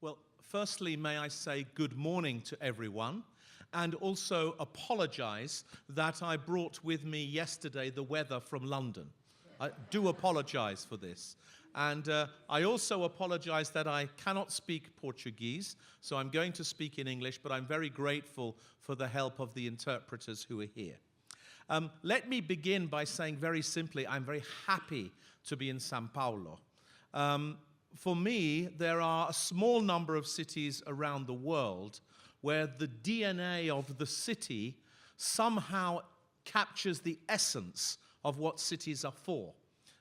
Well, firstly, may I say good morning to everyone, and also apologize that I brought with me yesterday the weather from London. I do apologize for this. And I also apologize that I cannot speak Portuguese, so I'm going to speak in English, but I'm very grateful for the help of the interpreters who are here. Let me begin by saying very simply, I'm very happy to be in São Paulo. For me, there are a small number of cities around the world where the DNA of the city somehow captures the essence of what cities are for.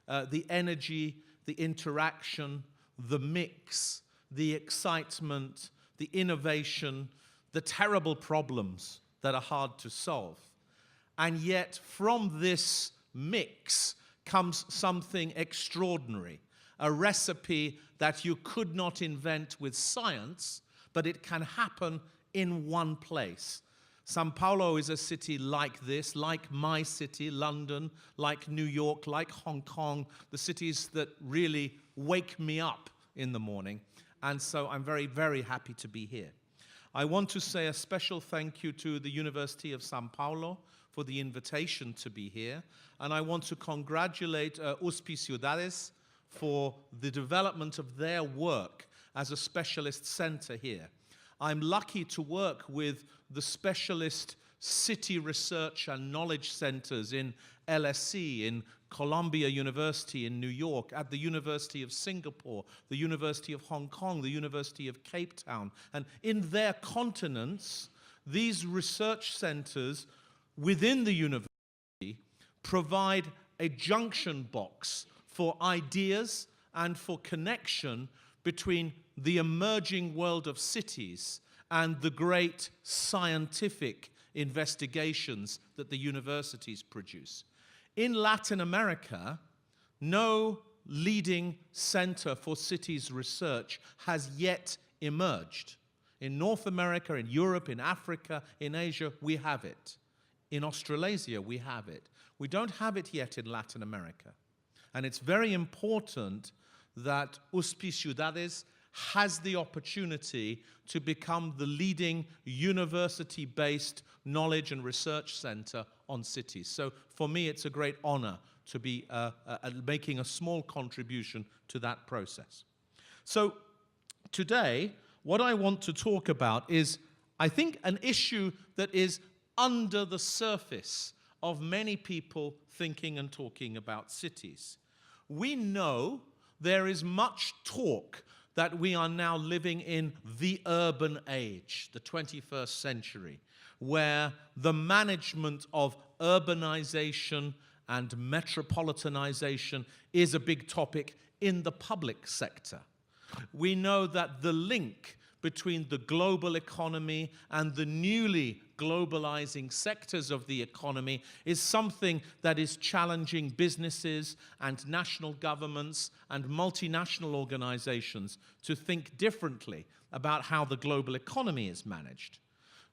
The energy, the interaction, the mix, the excitement, the innovation, the terrible problems that are hard to solve. And yet, from this mix comes something extraordinary, a recipe that you could not invent with science, but it can happen in one place. São Paulo is a city like this, like my city, London, like New York, like Hong Kong, the cities that really wake me up in the morning. And so I'm very, very happy to be here. I want to say a special thank you to the University of São Paulo for the invitation to be here. And I want to congratulate USP Ciudades for the development of their work as a specialist center here. I'm lucky to work with the specialist city research and knowledge centers in LSE, in Columbia University in New York, at the University of Singapore, the University of Hong Kong, the University of Cape Town. And in their continents, these research centers within the university provide a junction box for ideas and for connection between the emerging world of cities and the great scientific investigations that the universities produce. In Latin America, no leading center for cities research has yet emerged. In North America, in Europe, in Africa, in Asia, we have it. In Australasia, we have it. We don't have it yet in Latin America. And it's very important that USP Ciudades has the opportunity to become the leading university-based knowledge and research center on cities. So for me, it's a great honor to be making a small contribution to that process. So today, what I want to talk about is, I think, an issue that is under the surface of many people thinking and talking about cities. We know there is much talk that we are now living in the urban age, the 21st century, where the management of urbanization and metropolitanization is a big topic in the public sector. We know that the link between the global economy and the newly globalizing sectors of the economy is something that is challenging businesses and national governments and multinational organizations to think differently about how the global economy is managed.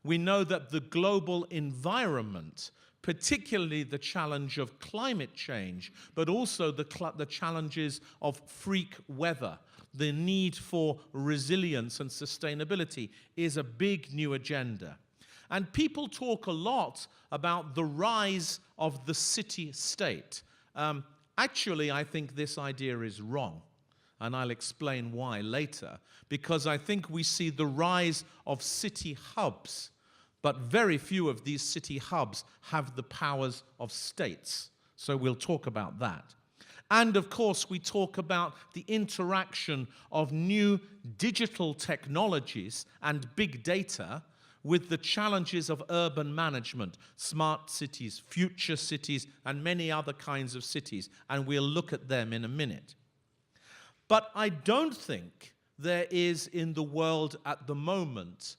We know that the global environment, particularly the challenge of climate change, but also the challenges of freak weather, the need for resilience and sustainability is a big new agenda. And people talk a lot about the rise of the city-state. Actually, I think this idea is wrong, and I'll explain why later, because I think we see the rise of city hubs, but very few of these city hubs have the powers of states. So we'll talk about that. And of course, we talk about the interaction of new digital technologies and big data with the challenges of urban management, smart cities, future cities, and many other kinds of cities. And we'll look at them in a minute. But I don't think there is in the world at the moment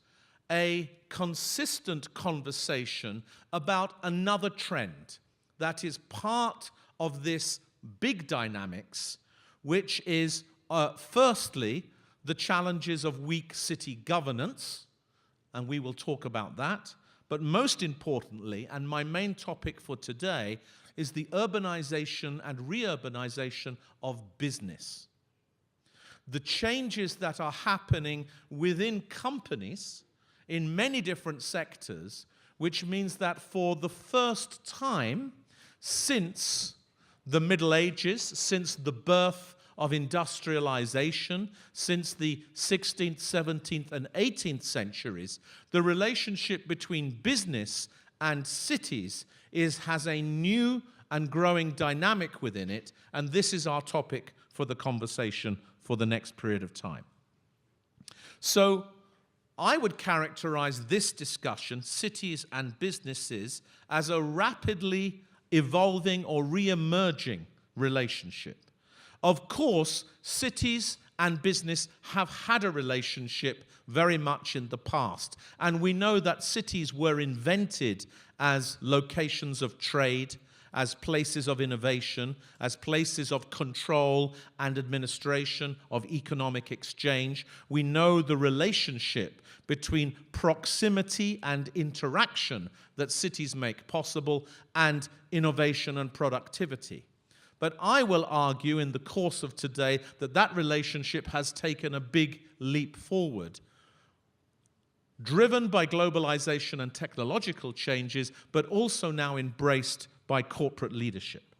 a consistent conversation about another trend that is part of this big dynamics, which is firstly the challenges of weak city governance, and we will talk about that, but most importantly, and my main topic for today, is the urbanization and reurbanization of business. the changes that are happening within companies in many different sectors, which means that for the first time since the Middle Ages, since the birth of industrialization, since the 16th, 17th, and 18th centuries, the relationship between business and cities has a new and growing dynamic within it, and this is our topic for the conversation for the next period of time. So I would characterize this discussion, cities and businesses, as a rapidly evolving or re-emerging relationship. Of course, cities and business have had a relationship very much in the past, and we know that cities were invented as locations of trade, as places of innovation, as places of control and administration, of economic exchange. We know the relationship between proximity and interaction that cities make possible, and innovation and productivity. But I will argue in the course of today that that relationship has taken a big leap forward, driven by globalization and technological changes, but also now embraced by corporate leadership.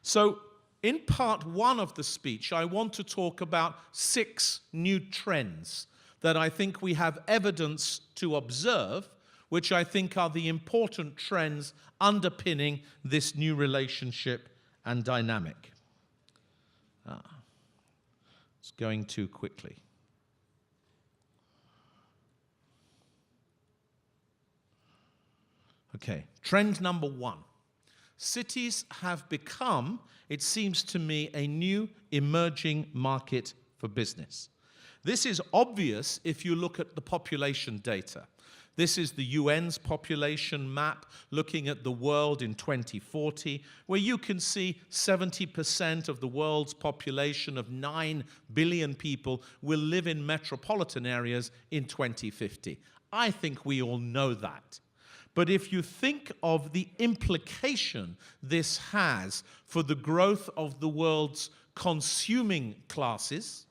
So, in part one of the speech, I want to talk about 6 new trends that I think we have evidence to observe, which I think are the important trends underpinning this new relationship and dynamic. It's going too quickly. Okay, trend number 1. Cities have become, it seems to me, a new emerging market for business. This is obvious if you look at the population data. This is the UN's population map looking at the world in 2040, where you can see 70% of the world's population of 9 billion people will live in metropolitan areas in 2050. I think we all know that. But if you think of the implication this has for the growth of the world's consuming classes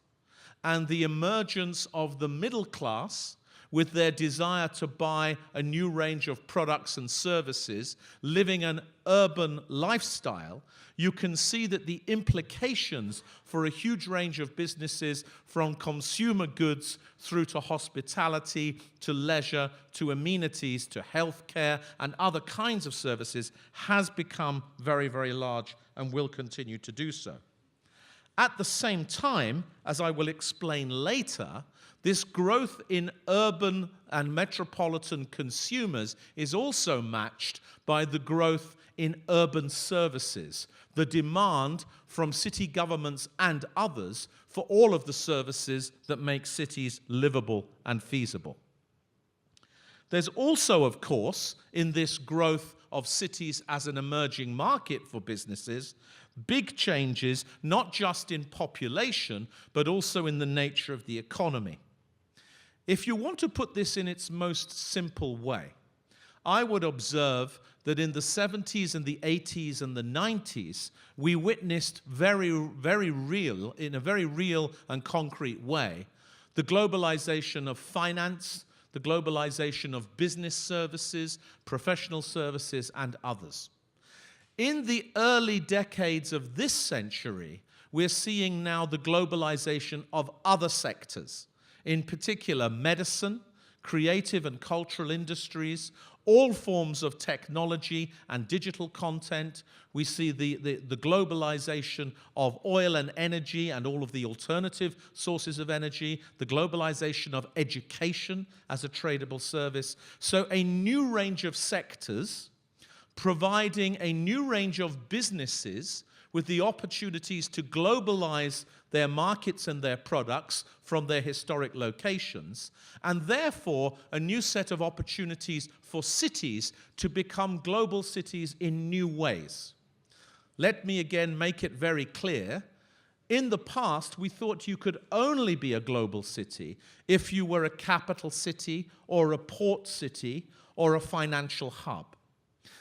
and the emergence of the middle class with their desire to buy a new range of products and services, living an urban lifestyle, you can see that the implications for a huge range of businesses, from consumer goods through to hospitality, to leisure, to amenities, to healthcare, and other kinds of services, has become very, very large and will continue to do so. At the same time, as I will explain later, this growth in urban and metropolitan consumers is also matched by the growth in urban services, the demand from city governments and others for all of the services that make cities livable and feasible. There's also, of course, in this growth of cities as an emerging market for businesses, big changes, not just in population, but also in the nature of the economy. If you want to put this in its most simple way, I would observe that in the 70s and the 80s and the 90s, we witnessed in a very real and concrete way, the globalization of finance, the globalization of business services, professional services, and others. In the early decades of this century, we're seeing now the globalization of other sectors, in particular medicine, creative and cultural industries, all forms of technology and digital content. We see the globalization of oil and energy and all of the alternative sources of energy, the globalization of education as a tradable service. So a new range of sectors providing a new range of businesses with the opportunities to globalize their markets and their products from their historic locations, and therefore a new set of opportunities for cities to become global cities in new ways. Let me again make it very clear. In the past, we thought you could only be a global city if you were a capital city or a port city or a financial hub.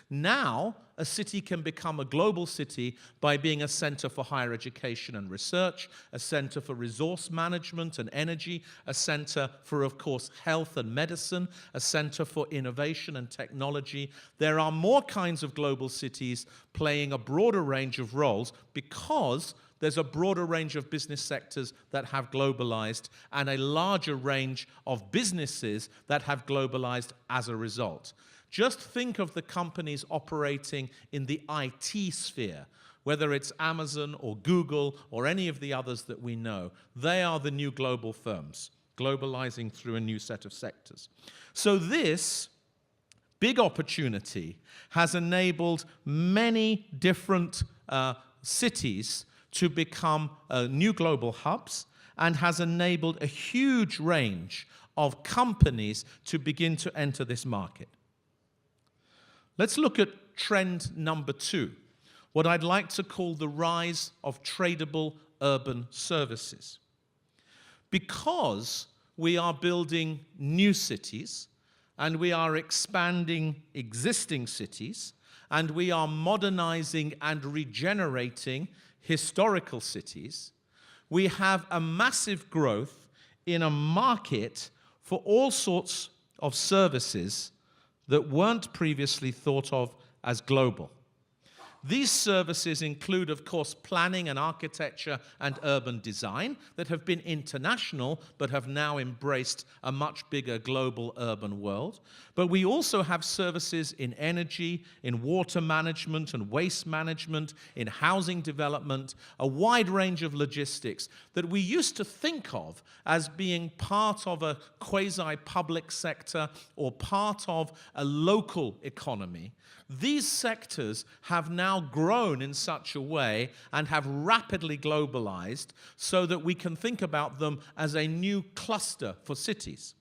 Now, a city can become a global city by being a center for higher education and research, a center for resource management and energy, a center for, of course, health and medicine, a center for innovation and technology. There are more kinds of global cities playing a broader range of roles because there's a broader range of business sectors that have globalized and a larger range of businesses that have globalized as a result. Just think of the companies operating in the IT sphere, whether it's Amazon or Google or any of the others that we know. They are the new global firms, globalizing through a new set of sectors. So this big opportunity has enabled many different cities to become new global hubs and has enabled a huge range of companies to begin to enter this market. Let's look at trend number 2, what I'd like to call the rise of tradable urban services. Because we are building new cities, and we are expanding existing cities, and we are modernizing and regenerating historical cities, we have a massive growth in a market for all sorts of services that weren't previously thought of as global. These services include, of course, planning and architecture and urban design that have been international but have now embraced a much bigger global urban world. But we also have services in energy, in water management and waste management, in housing development, a wide range of logistics that we used to think of as being part of a quasi-public sector or part of a local economy. These sectors have now grown in such a way and have rapidly globalized so that we can think about them as a new cluster for cities.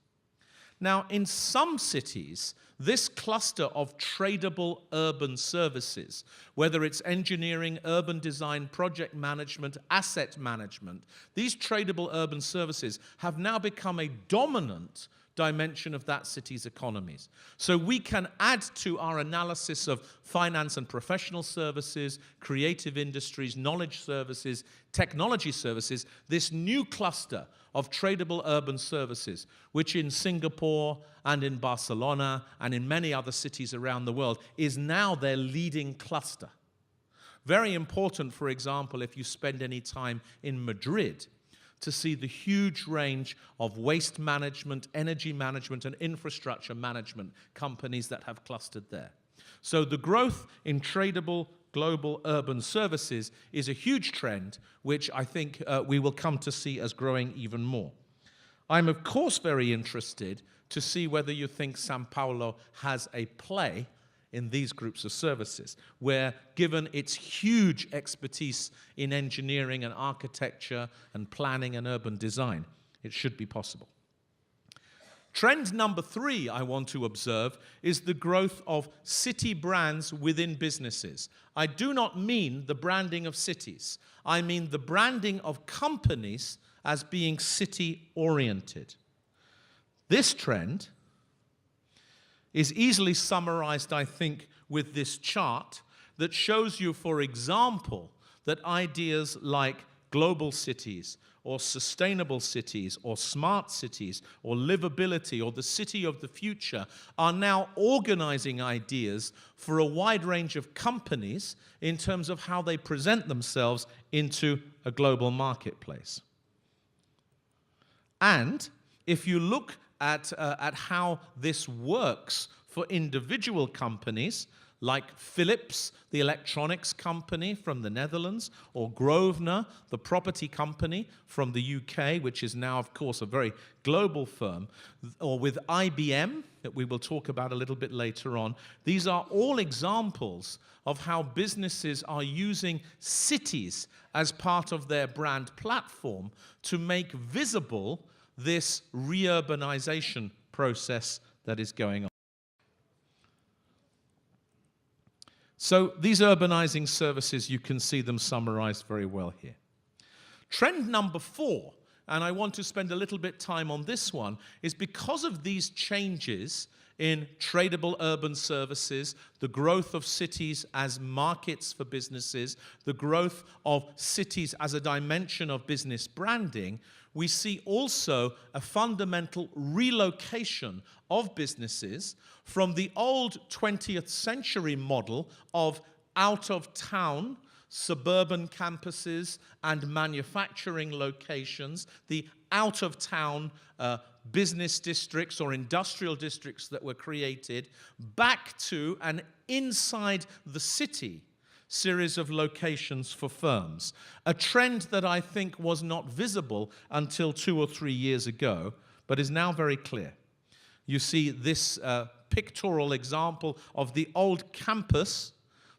Now, in some cities, this cluster of tradable urban services, whether it's engineering, urban design, project management, asset management, these tradable urban services have now become a dominant dimension of that city's economies. So we can add to our analysis of finance and professional services, creative industries, knowledge services, technology services, this new cluster of tradable urban services, which in Singapore and in Barcelona and in many other cities around the world is now their leading cluster. Very important, for example, if you spend any time in Madrid, to see the huge range of waste management, energy management, and infrastructure management companies that have clustered there. So the growth in tradable global urban services is a huge trend, which I think we will come to see as growing even more. I'm, of course, very interested to see whether you think São Paulo has a play in these groups of services, where, given its huge expertise in engineering and architecture and planning and urban design, it should be possible. Trend number 3 I want to observe is the growth of city brands within businesses. I do not mean the branding of cities. I mean the branding of companies as being city-oriented. This trend is easily summarized, I think, with this chart that shows you, for example, that ideas like global cities or sustainable cities or smart cities or livability or the city of the future are now organizing ideas for a wide range of companies in terms of how they present themselves into a global marketplace. And if you look at how this works for individual companies like Philips, the electronics company from the Netherlands, or Grosvenor, the property company from the UK, which is now, of course, a very global firm, or with IBM, that we will talk about a little bit later on. These are all examples of how businesses are using cities as part of their brand platform to make visible this reurbanization process that is going on. So these urbanizing services, you can see them summarized very well here. Trend number 4, and I want to spend a little bit time on this one, is because of these changes in tradable urban services, the growth of cities as markets for businesses, the growth of cities as a dimension of business branding, we see also a fundamental relocation of businesses from the old 20th century model of out-of-town suburban campuses and manufacturing locations, the out-of-town business districts or industrial districts that were created, back to an inside the city series of locations for firms. A trend that I think was not visible until 2 or 3 years ago, but is now very clear. You see this pictorial example of the old campus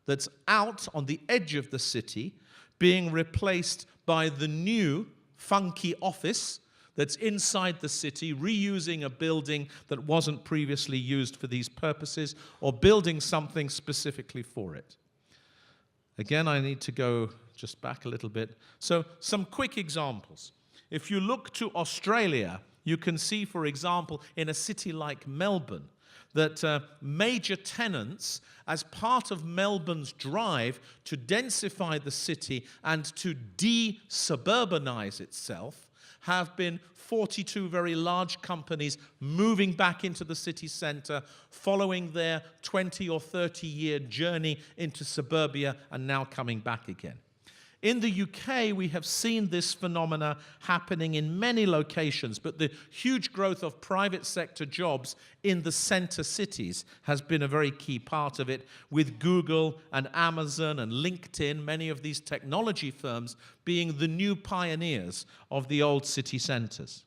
that's out on the edge of the city being replaced by the new funky office that's inside the city, reusing a building that wasn't previously used for these purposes, or building something specifically for it. Again, I need to go just back a little bit. So some quick examples. If you look to Australia, you can see, for example, in a city like Melbourne, that major tenants, as part of Melbourne's drive to densify the city and to de-suburbanize itself, have been 42 very large companies moving back into the city centre, following their 20 or 30-year journey into suburbia and now coming back again. In the UK, we have seen this phenomena happening in many locations, but the huge growth of private sector jobs in the centre cities has been a very key part of it, with Google and Amazon and LinkedIn, many of these technology firms, being the new pioneers of the old city centres.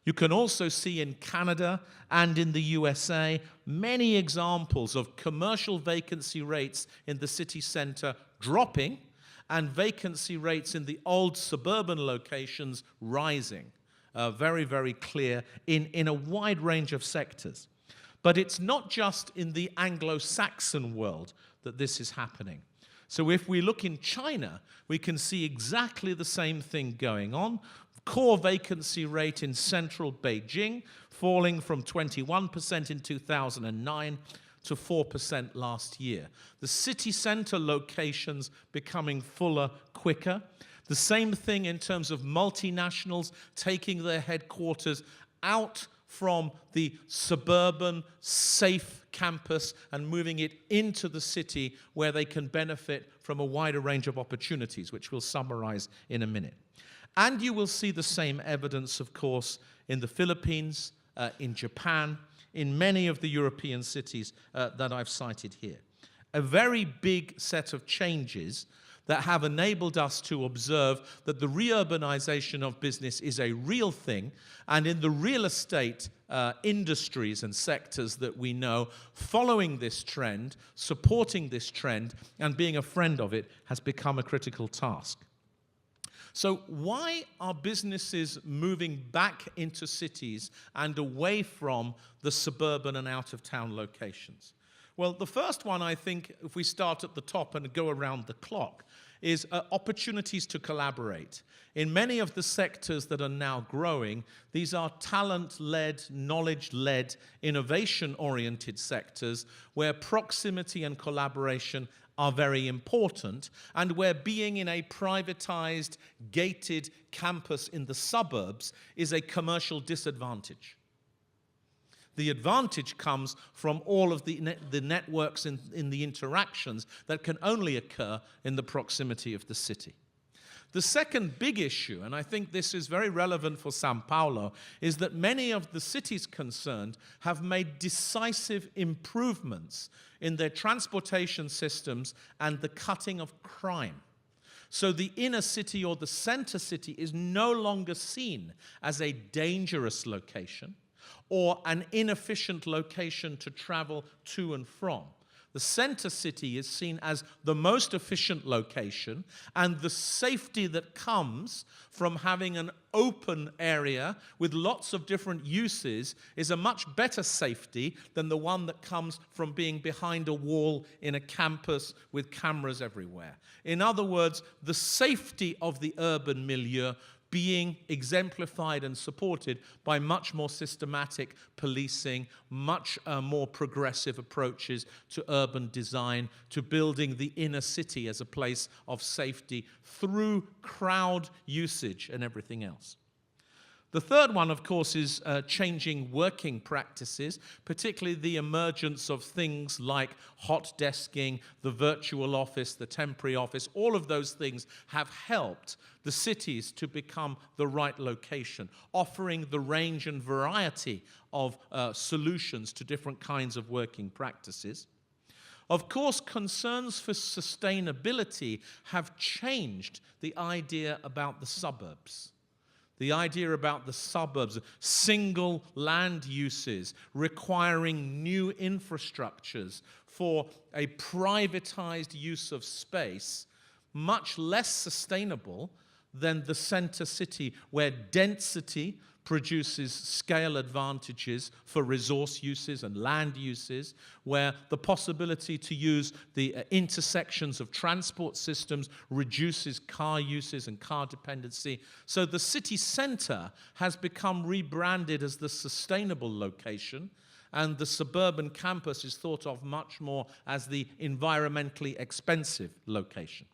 You can also see in Canada and in the USA many examples of commercial vacancy rates in the city centre dropping, and vacancy rates in the old suburban locations rising. Very, very clear in a wide range of sectors. But it's not just in the Anglo-Saxon world that this is happening. So if we look in China, we can see exactly the same thing going on. Core vacancy rate in central Beijing falling from 21% in 2009 to 4% last year. The city center locations becoming fuller quicker. The same thing in terms of multinationals taking their headquarters out from the suburban, safe campus and moving it into the city where they can benefit from a wider range of opportunities, which we'll summarize in a minute. And you will see the same evidence, of course, in the Philippines, in Japan, in many of the European cities that I've cited here. A very big set of changes that have enabled us to observe that the reurbanization of business is a real thing, and in the real estate industries and sectors that we know, following this trend, supporting this trend, and being a friend of it has become a critical task. So why are businesses moving back into cities and away from the suburban and out-of-town locations? Well, the first one, I think, if we start at the top and go around the clock, is opportunities to collaborate. In many of the sectors that are now growing, these are talent-led, knowledge-led, innovation-oriented sectors where proximity and collaboration are very important, and where being in a privatized, gated campus in the suburbs is a commercial disadvantage. The advantage comes from all of the networks in the interactions that can only occur in the proximity of the city. The second big issue, and I think this is very relevant for São Paulo, is that many of the cities concerned have made decisive improvements in their transportation systems and the cutting of crime. So the inner city or the center city is no longer seen as a dangerous location or an inefficient location to travel to and from. The center city is seen as the most efficient location, and the safety that comes from having an open area with lots of different uses is a much better safety than the one that comes from being behind a wall in a campus with cameras everywhere. In other words, the safety of the urban milieu being exemplified and supported by much more systematic policing, much more progressive approaches to urban design, to building the inner city as a place of safety through crowd usage and everything else. The third one, of course, is changing working practices, particularly the emergence of things like hot desking, the virtual office, the temporary office. All of those things have helped the cities to become the right location, offering the range and variety of solutions to different kinds of working practices. Of course, concerns for sustainability have changed the idea about the suburbs. The idea about the suburbs, single land uses requiring new infrastructures for a privatized use of space, much less sustainable than the center city, where density produces scale advantages for resource uses and land uses, where the possibility to use the intersections of transport systems reduces car uses and car dependency. So the city center has become rebranded as the sustainable location, and the suburban campus is thought of much more as the environmentally expensive location.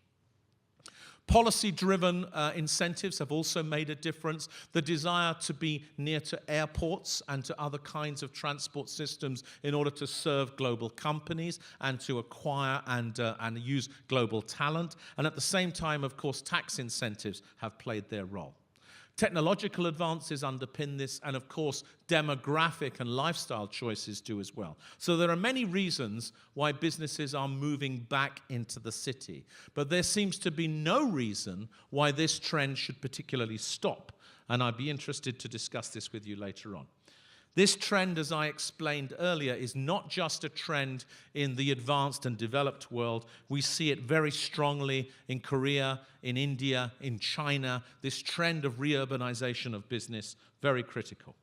Policy-driven incentives have also made a difference. The desire to be near to airports and to other kinds of transport systems in order to serve global companies and to acquire and use global talent. And at the same time, of course, tax incentives have played their role. Technological advances underpin this, and of course, demographic and lifestyle choices do as well. So there are many reasons why businesses are moving back into the city, but there seems to be no reason why this trend should particularly stop, and I'd be interested to discuss this with you later on. This trend, as I explained earlier, is not just a trend in the advanced and developed world. We see it very strongly in Korea, in India, in China. This trend of reurbanization of business, very critical.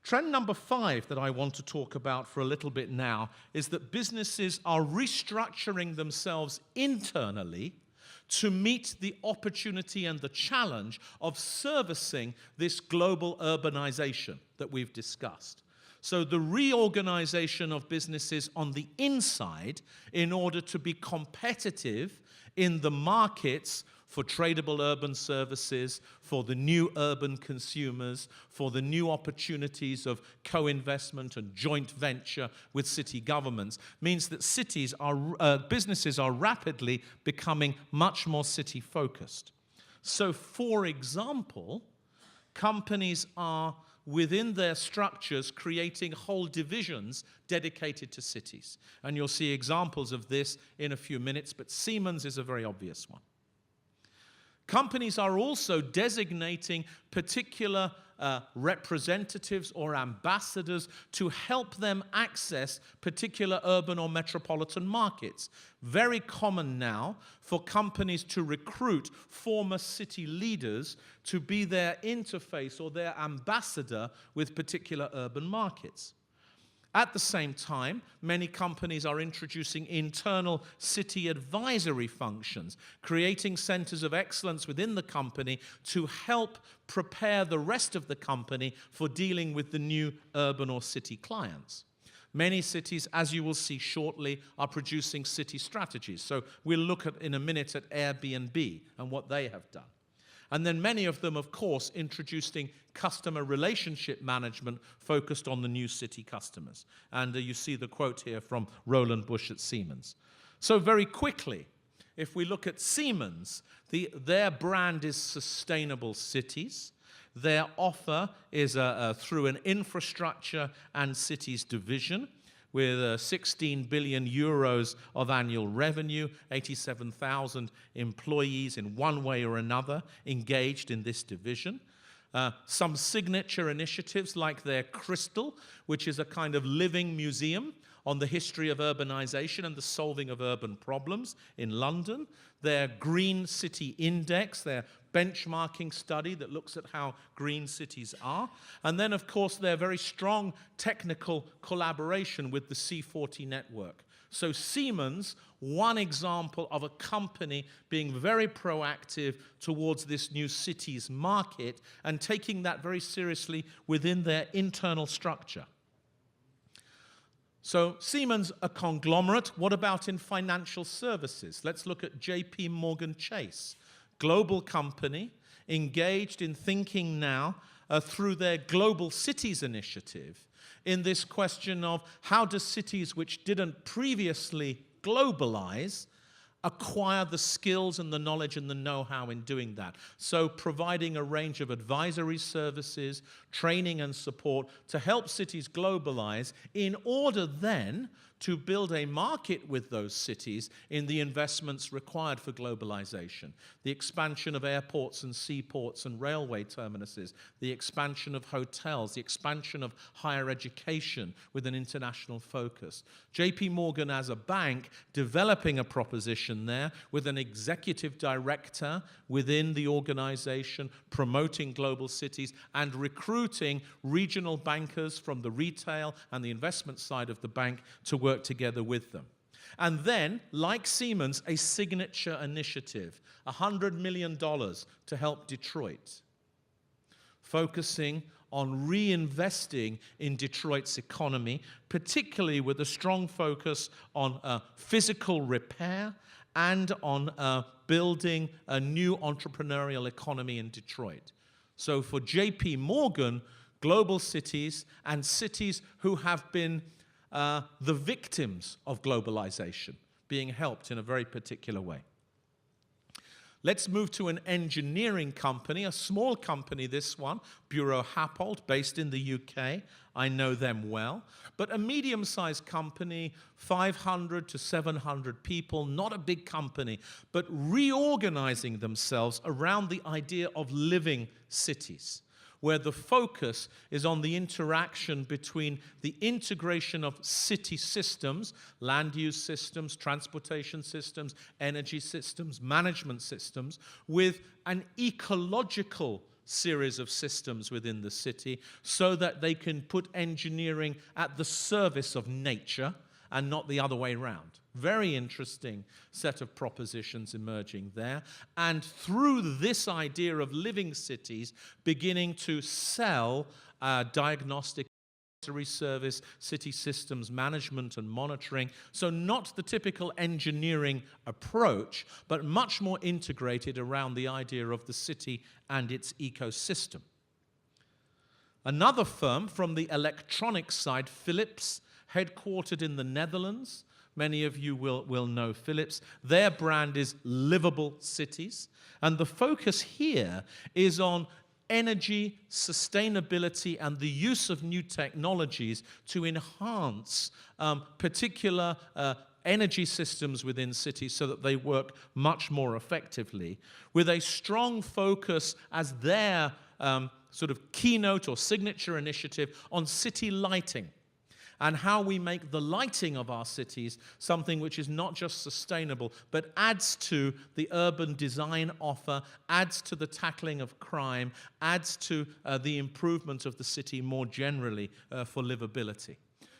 Trend number 5 that I want to talk about for a little bit now is that businesses are restructuring themselves internally to meet the opportunity and the challenge of servicing this global urbanization that we've discussed. So the reorganization of businesses on the inside in order to be competitive in the markets for tradable urban services, for the new urban consumers, for the new opportunities of co-investment and joint venture with city governments, means that businesses are rapidly becoming much more city-focused. So, for example, companies are within their structures creating whole divisions dedicated to cities. And you'll see examples of this in a few minutes, but Siemens is a very obvious one. Companies are also designating particular representatives or ambassadors to help them access particular urban or metropolitan markets. Very common now for companies to recruit former city leaders to be their interface or their ambassador with particular urban markets. At the same time, many companies are introducing internal city advisory functions, creating centers of excellence within the company to help prepare the rest of the company for dealing with the new urban or city clients. Many cities, as you will see shortly, are producing city strategies. So we'll look at, in a minute, at Airbnb and what they have done. And then many of them, of course, introducing customer relationship management focused on the new city customers. And you see the quote here from Roland Busch at Siemens. So very quickly, if we look at Siemens, their brand is Sustainable Cities. Their offer is through an infrastructure and cities division, with 16 billion euros of annual revenue, 87,000 employees in one way or another engaged in this division. Some signature initiatives like their Crystal, which is a kind of living museum on the history of urbanization and the solving of urban problems in London. Their Green City Index, their benchmarking study that looks at how green cities are. And then, of course, their very strong technical collaboration with the C40 network. So Siemens, one example of a company being very proactive towards this new cities market and taking that very seriously within their internal structure. So Siemens, a conglomerate. What about in financial services? Let's look at JP Morgan Chase, global company engaged in thinking now through their Global Cities initiative in this question of how do cities which didn't previously globalize acquire the skills and the knowledge and the know-how in doing that. So providing a range of advisory services, training and support to help cities globalize in order then to build a market with those cities in the investments required for globalization. The expansion of airports and seaports and railway terminuses, the expansion of hotels, the expansion of higher education with an international focus. JP Morgan as a bank developing a proposition there with an executive director within the organization promoting global cities and recruiting regional bankers from the retail and the investment side of the bank to work together with them. And then, like Siemens, a signature initiative, $100 million to help Detroit, focusing on reinvesting in Detroit's economy, particularly with a strong focus on physical repair and on building a new entrepreneurial economy in Detroit. So for JP Morgan, global cities and cities who have been the victims of globalization being helped in a very particular way. Let's move to an engineering company, a small company, this one, Buro Happold, based in the UK. I know them well. But a medium-sized company, 500 to 700 people, not a big company, but reorganizing themselves around the idea of living cities, where the focus is on the interaction between the integration of city systems, land use systems, transportation systems, energy systems, management systems, with an ecological series of systems within the city so that they can put engineering at the service of nature and not the other way around. Very interesting set of propositions emerging there. And through this idea of living cities, beginning to sell diagnostic service, city systems management and monitoring. So not the typical engineering approach, but much more integrated around the idea of the city and its ecosystem. Another firm from the electronics side, Philips, headquartered in the Netherlands. Many of you will know Philips. Their brand is Livable Cities. And the focus here is on energy, sustainability, and the use of new technologies to enhance particular energy systems within cities so that they work much more effectively, with a strong focus as their sort of keynote or signature initiative on city lighting, and how we make the lighting of our cities something which is not just sustainable, but adds to the urban design offer, adds to the tackling of crime, adds to the improvement of the city more generally for livability,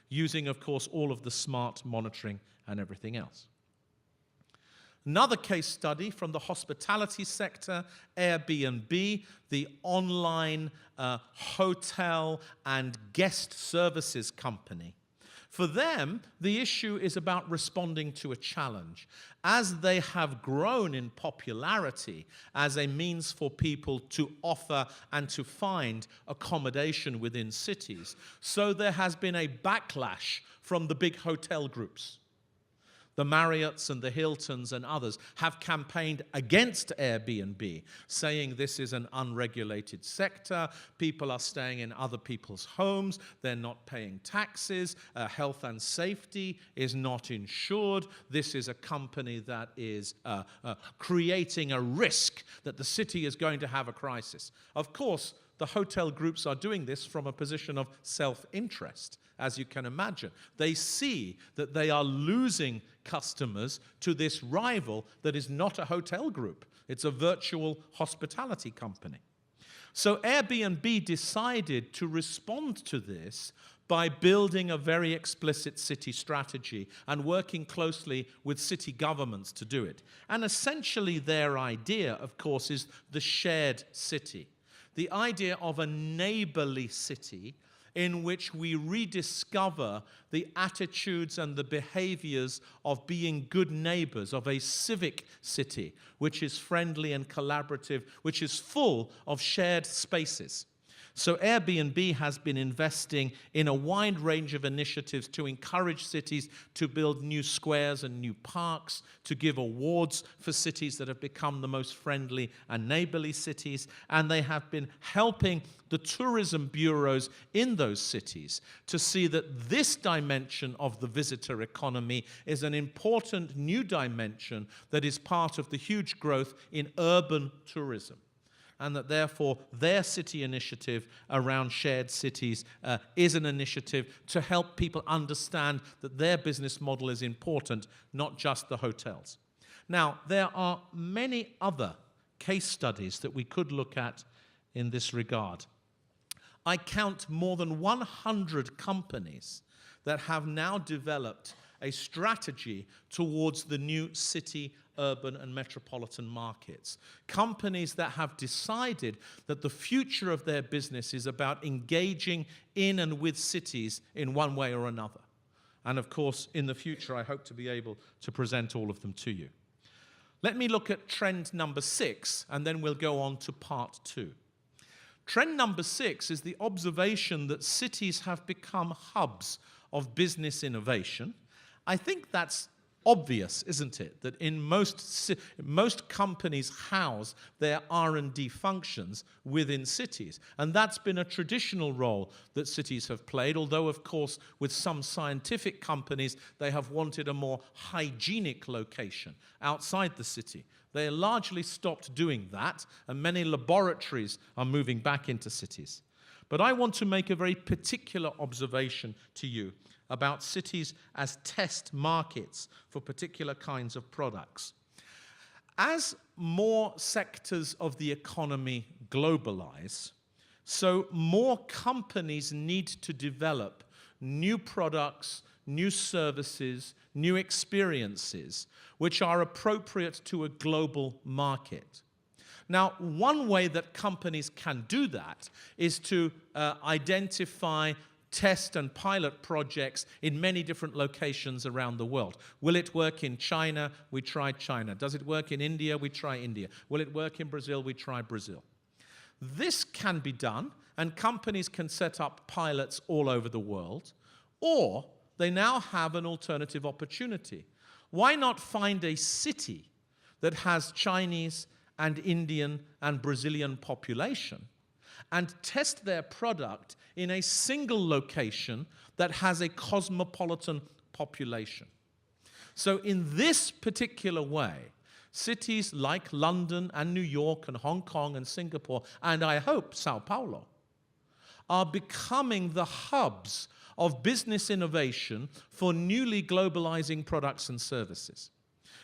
using, of course, all of the smart monitoring and everything else. Another case study from the hospitality sector, Airbnb, the online hotel and guest services company. For them, the issue is about responding to a challenge. As they have grown in popularity as a means for people to offer and to find accommodation within cities, so there has been a backlash from the big hotel groups. The Marriotts and the Hiltons and others have campaigned against Airbnb, saying this is an unregulated sector, people are staying in other people's homes, they're not paying taxes, health and safety is not insured, this is a company that is creating a risk that the city is going to have a crisis. Of course, the hotel groups are doing this from a position of self-interest, as you can imagine. They see that they are losing customers to this rival that is not a hotel group. It's a virtual hospitality company. So Airbnb decided to respond to this by building a very explicit city strategy and working closely with city governments to do it. And essentially their idea, of course, is the shared city. The idea of a neighborly city in which we rediscover the attitudes and the behaviors of being good neighbors, of a civic city, which is friendly and collaborative, which is full of shared spaces. So Airbnb has been investing in a wide range of initiatives to encourage cities to build new squares and new parks, to give awards for cities that have become the most friendly and neighborly cities, and they have been helping the tourism bureaus in those cities to see that this dimension of the visitor economy is an important new dimension that is part of the huge growth in urban tourism. And that therefore their city initiative around shared cities is an initiative to help people understand that their business model is important, not just the hotels. Now, there are many other case studies that we could look at in this regard. I count more than 100 companies that have now developed a strategy towards the new city, urban and metropolitan markets. Companies that have decided that the future of their business is about engaging in and with cities in one way or another. And of course, in the future, I hope to be able to present all of them to you. Let me look at trend number 6, and then we'll go on to part 2. Trend number 6 is the observation that cities have become hubs of business innovation. I think that's obvious, isn't it, that in most companies house their R&D functions within cities. And that's been a traditional role that cities have played, although, of course, with some scientific companies, they have wanted a more hygienic location outside the city. They largely stopped doing that, and many laboratories are moving back into cities. But I want to make a very particular observation to you about cities as test markets for particular kinds of products. As more sectors of the economy globalize, so more companies need to develop new products, new services, new experiences, which are appropriate to a global market. Now, one way that companies can do that is to identify test and pilot projects in many different locations around the world. Will it work in China? We try China. Does it work in India? We try India. Will it work in Brazil? We try Brazil. This can be done, and companies can set up pilots all over the world, or they now have an alternative opportunity. Why not find a city that has Chinese and Indian and Brazilian population and test their product in a single location that has a cosmopolitan population? So in this particular way, cities like London and New York and Hong Kong and Singapore, and I hope Sao Paulo, are becoming the hubs of business innovation for newly globalizing products and services.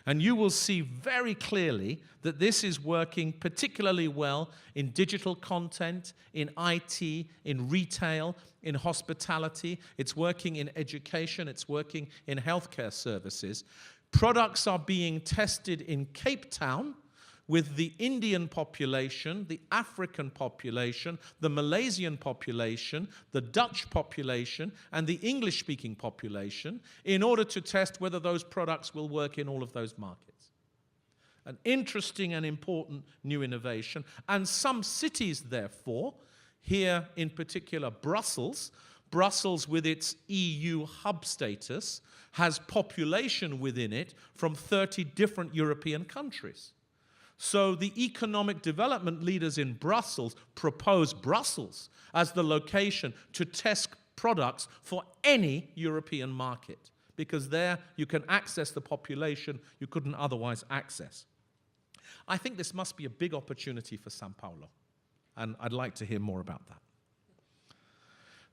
And you will see very clearly that this is working particularly well in digital content, in IT, in retail, in hospitality. It's working in education. It's working in healthcare services. Products are being tested in Cape Town with the Indian population, the African population, the Malaysian population, the Dutch population, and the English-speaking population in order to test whether those products will work in all of those markets. An interesting and important new innovation. And some cities, therefore, here in particular Brussels with its EU hub status, has population within it from 30 different European countries. So the economic development leaders in Brussels propose Brussels as the location to test products for any European market, because there you can access the population you couldn't otherwise access. I think this must be a big opportunity for Sao Paulo, and I'd like to hear more about that.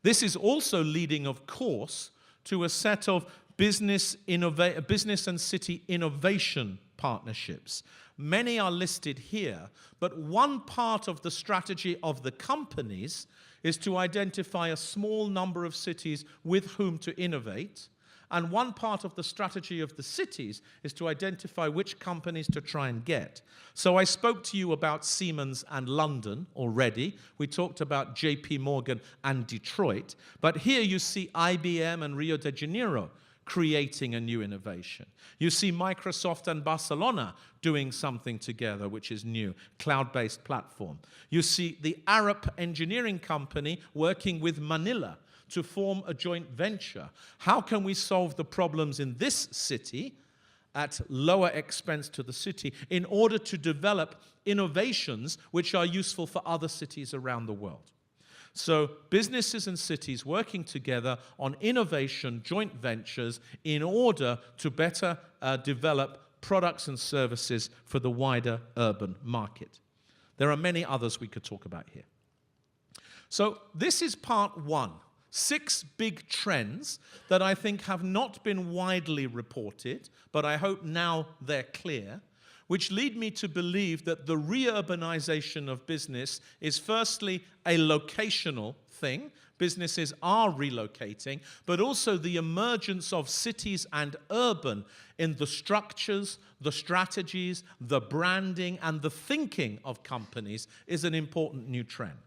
This is also leading, of course, to a set of business and city innovation partnerships. Many are listed here, but one part of the strategy of the companies is to identify a small number of cities with whom to innovate. And one part of the strategy of the cities is to identify which companies to try and get. So I spoke to you about Siemens and London already. We talked about JP Morgan and Detroit. But here you see IBM and Rio de Janeiro creating a new innovation. You see Microsoft and Barcelona doing something together, which is new, cloud-based platform. You see the Arab engineering company working with Manila to form a joint venture. How can we solve the problems in this city at lower expense to the city in order to develop innovations which are useful for other cities around the world? So businesses and cities working together on innovation, joint ventures, in order to better develop products and services for the wider urban market. There are many others we could talk about here. So this is part one. 6 big trends that I think have not been widely reported, but I hope now they're clear, which lead me to believe that the re-urbanization of business is firstly a locational thing. Businesses are relocating, but also the emergence of cities and urban in the structures, the strategies, the branding, and the thinking of companies is an important new trend.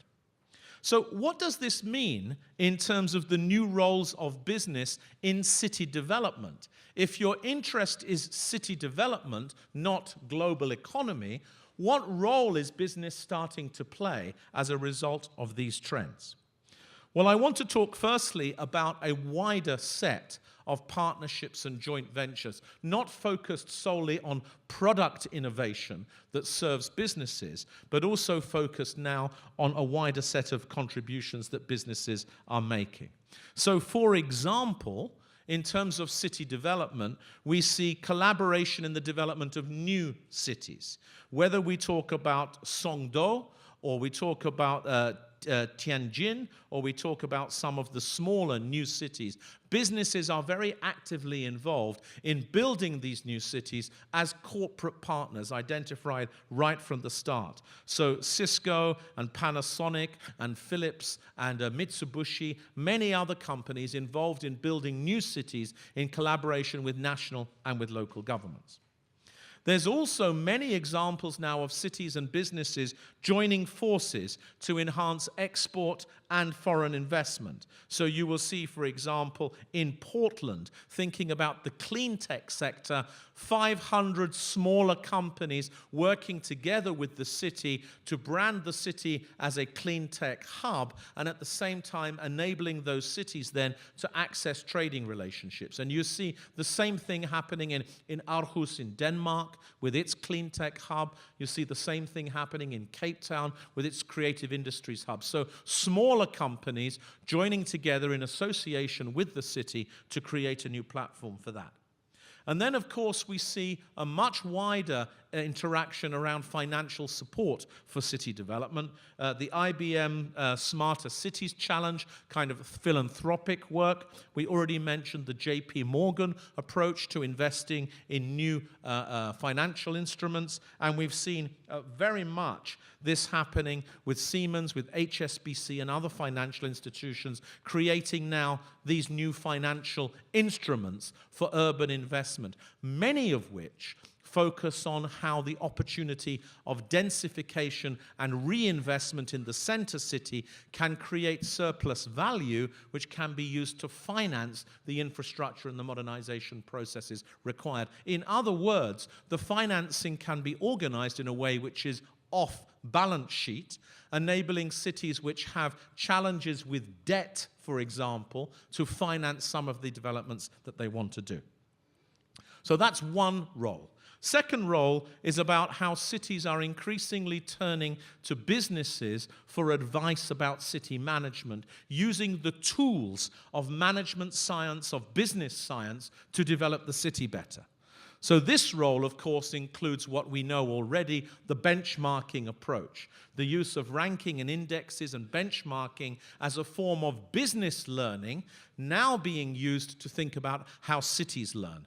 So what does this mean in terms of the new roles of business in city development? If your interest is city development, not global economy, what role is business starting to play as a result of these trends? Well, I want to talk firstly about a wider set of partnerships and joint ventures, not focused solely on product innovation that serves businesses, but also focused now on a wider set of contributions that businesses are making. So, for example, in terms of city development, we see collaboration in the development of new cities. Whether we talk about Songdo, or we talk about Tianjin, or we talk about some of the smaller new cities, businesses are very actively involved in building these new cities as corporate partners identified right from the start. So Cisco and Panasonic and Philips and Mitsubishi, many other companies involved in building new cities in collaboration with national and with local governments. There's also many examples now of cities and businesses joining forces to enhance export and foreign investment. So you will see, for example, in Portland, thinking about the clean tech sector, 500 smaller companies working together with the city to brand the city as a clean tech hub, and at the same time enabling those cities then to access trading relationships. And you see the same thing happening in Aarhus in Denmark with its clean tech hub. You see the same thing happening in Cape Town with its creative industries hub. So smaller companies joining together in association with the city to create a new platform for that. And then, of course, we see a much wider interaction around financial support for city development. The IBM Smarter Cities Challenge, kind of philanthropic work. We already mentioned the JP Morgan approach to investing in new financial instruments. And we've seen very much this happening with Siemens, with HSBC and other financial institutions creating now these new financial instruments for urban investment, many of which focus on how the opportunity of densification and reinvestment in the center city can create surplus value, which can be used to finance the infrastructure and the modernization processes required. In other words, the financing can be organized in a way which is off balance sheet, enabling cities which have challenges with debt, for example, to finance some of the developments that they want to do. So that's one role. Second role is about how cities are increasingly turning to businesses for advice about city management, using the tools of management science, of business science, to develop the city better. So this role, of course, includes what we know already, the benchmarking approach, the use of ranking and indexes and benchmarking as a form of business learning, now being used to think about how cities learn.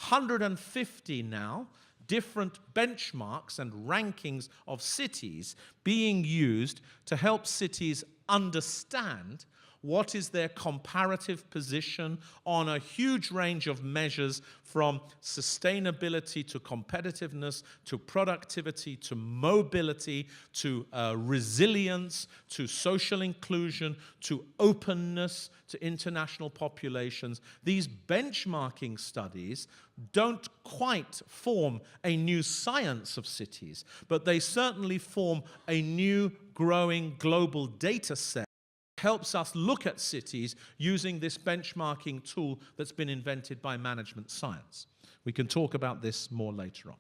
150 now different benchmarks and rankings of cities being used to help cities understand what is their comparative position on a huge range of measures, from sustainability to competitiveness to productivity to mobility to resilience to social inclusion to openness to international populations. These benchmarking studies don't quite form a new science of cities, but they certainly form a new growing global data set. Helps us look at cities using this benchmarking tool that's been invented by management science. We can talk about this more later on.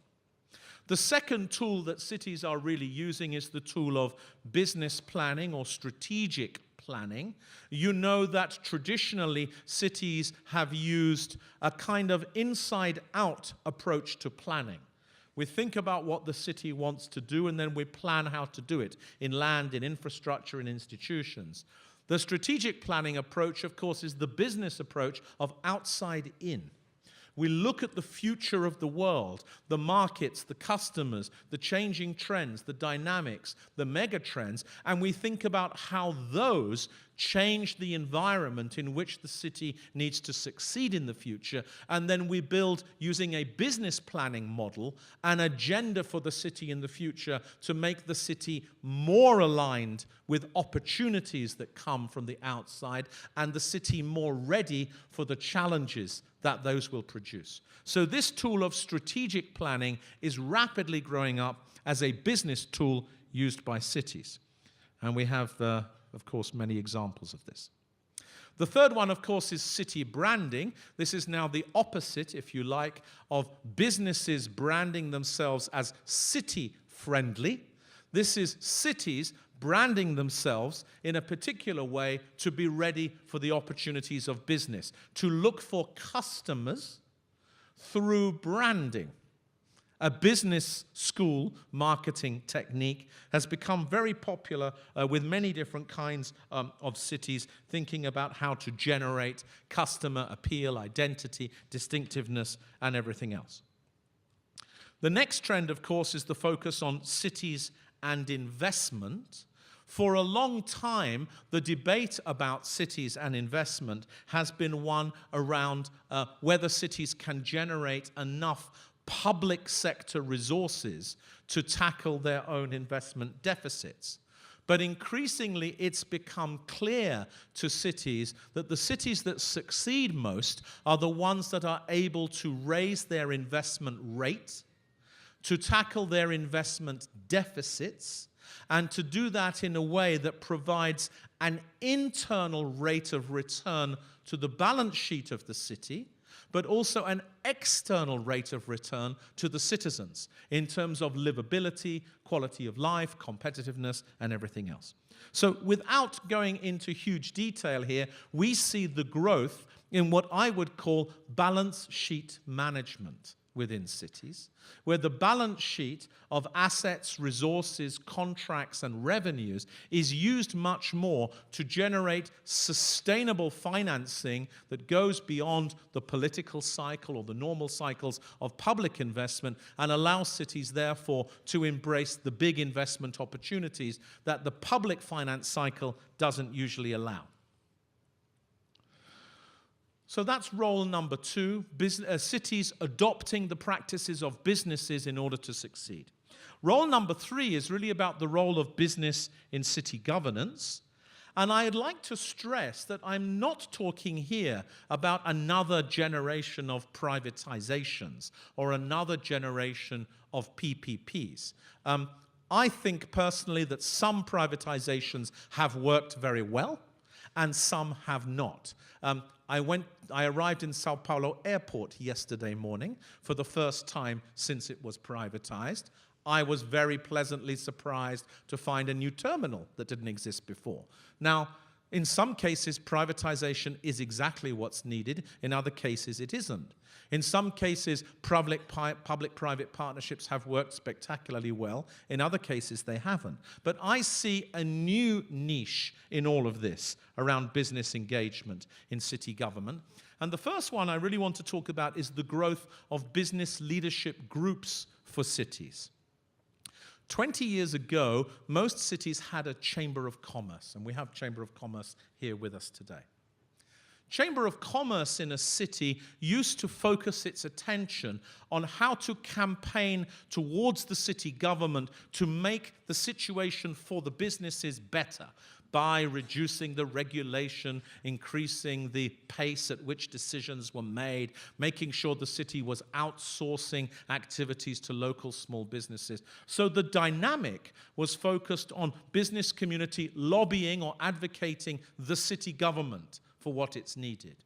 The second tool that cities are really using is the tool of business planning or strategic planning. You know that traditionally cities have used a kind of inside-out approach to planning. We think about what the city wants to do, and then we plan how to do it in land, in infrastructure, in institutions. The strategic planning approach, of course, is the business approach of outside in. We look at the future of the world, the markets, the customers, the changing trends, the dynamics, the mega trends, and we think about how those change the environment in which the city needs to succeed in the future. And then we build, using a business planning model, an agenda for the city in the future to make the city more aligned with opportunities that come from the outside and the city more ready for the challenges that those will produce. So this tool of strategic planning is rapidly growing up as a business tool used by cities. And we have, of course, many examples of this. The third one, of course, is city branding. This is now the opposite, if you like, of businesses branding themselves as city-friendly. This is cities branding themselves in a particular way to be ready for the opportunities of business, to look for customers through branding. A business school marketing technique has become very popular with many different kinds of cities, thinking about how to generate customer appeal, identity, distinctiveness, and everything else. The next trend, of course, is the focus on cities and investment. For a long time, the debate about cities and investment has been one around whether cities can generate enough public sector resources to tackle their own investment deficits. But increasingly, it's become clear to cities that the cities that succeed most are the ones that are able to raise their investment rate, to tackle their investment deficits, and to do that in a way that provides an internal rate of return to the balance sheet of the city, but also an external rate of return to the citizens in terms of livability, quality of life, competitiveness, and everything else. So without going into huge detail here, we see the growth in what I would call balance sheet management within cities, where the balance sheet of assets, resources, contracts, and revenues is used much more to generate sustainable financing that goes beyond the political cycle or the normal cycles of public investment and allows cities, therefore, to embrace the big investment opportunities that the public finance cycle doesn't usually allow. So that's role number two, cities adopting the practices of businesses in order to succeed. Role number three is really about the role of business in city governance. And I'd like to stress that I'm not talking here about another generation of privatizations or another generation of PPPs. I think personally that some privatizations have worked very well and some have not. I arrived in Sao Paulo airport yesterday morning for the first time since it was privatized. I was very pleasantly surprised to find a new terminal that didn't exist before. Now, in some cases, privatization is exactly what's needed. In other cases, it isn't. In some cases, public-private partnerships have worked spectacularly well. In other cases, they haven't. But I see a new niche in all of this around business engagement in city government. And the first one I really want to talk about is the growth of business leadership groups for cities. 20 years ago, most cities had a Chamber of Commerce, and we have Chamber of Commerce here with us today. Chamber of Commerce in a city used to focus its attention on how to campaign towards the city government to make the situation for the businesses better by reducing the regulation, increasing the pace at which decisions were made, making sure the city was outsourcing activities to local small businesses. So the dynamic was focused on business community lobbying or advocating the city government for what it's needed.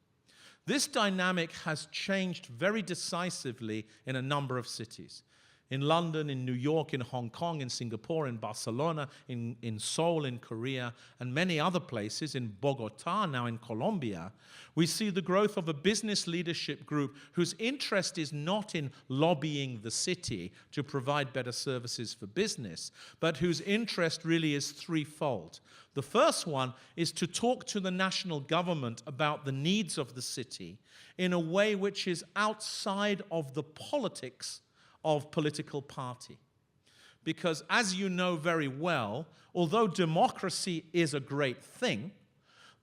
This dynamic has changed very decisively in a number of cities. In London, in New York, in Hong Kong, in Singapore, in Barcelona, in Seoul, in Korea, and many other places, in Bogota, now in Colombia, we see the growth of a business leadership group whose interest is not in lobbying the city to provide better services for business, but whose interest really is threefold. The first one is to talk to the national government about the needs of the city in a way which is outside of the politics of political party. Because as you know very well, although democracy is a great thing,